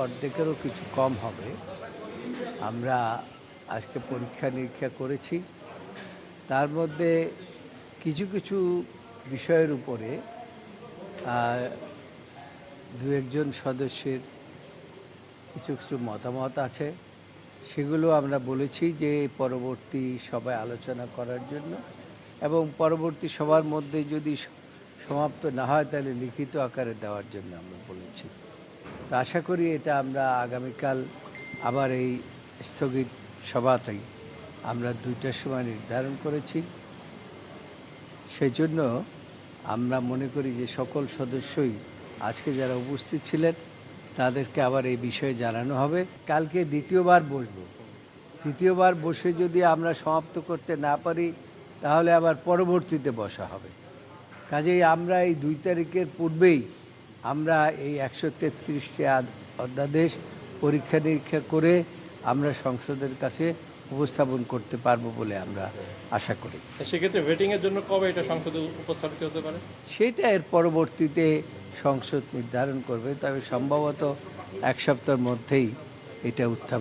অর্ধেকেরও কিছু কম হবে। আমরা আজকে পরীক্ষা নিরীক্ষা করেছি। তার মধ্যে কিছু কিছু বিষয়ের উপরে দু একজন সদস্যের কিছু কিছু মতামত আছে, সেগুলো আমরা বলেছি যে পরবর্তী সভায় আলোচনা করার জন্য, এবং পরবর্তী সভার মধ্যে যদি সমাপ্ত না হয় তাহলে লিখিত আকারে দেওয়ার জন্য আমরা বলেছি। তো আশা করি এটা আমরা আগামীকাল আবার এই স্থগিত সভাতেই আমরা 2টার সময় নির্ধারণ করেছি। সেই জন্য আমরা মনে করি যে সকল সদস্যই আজকে যারা উপস্থিত ছিলেন তাদেরকে আবার এই বিষয়ে জানানো হবে। কালকে দ্বিতীয়বার বসে যদি আমরা সমাপ্ত করতে না পারি তাহলে আবার পরবর্তীতে বসা হবে। কাজেই আমরা এই 2 তারিখের পূর্বেই আমরা এই 133টি অধ্যাদেশ পরীক্ষা নিরীক্ষা করে আমরা সংসদের কাছে উপস্থাপন করতে পারবো বলে আমরা আশা করি। সেক্ষেত্রে ভেটিংয়ের জন্য কবে এটা সংসদে উপস্থাপিত হতে পারে? সেটা এর পরবর্তীতে সংসদ নির্ধারণ করবে, তবে সম্ভবত 1 সপ্তাহের মধ্যেই এটা উত্থাপিত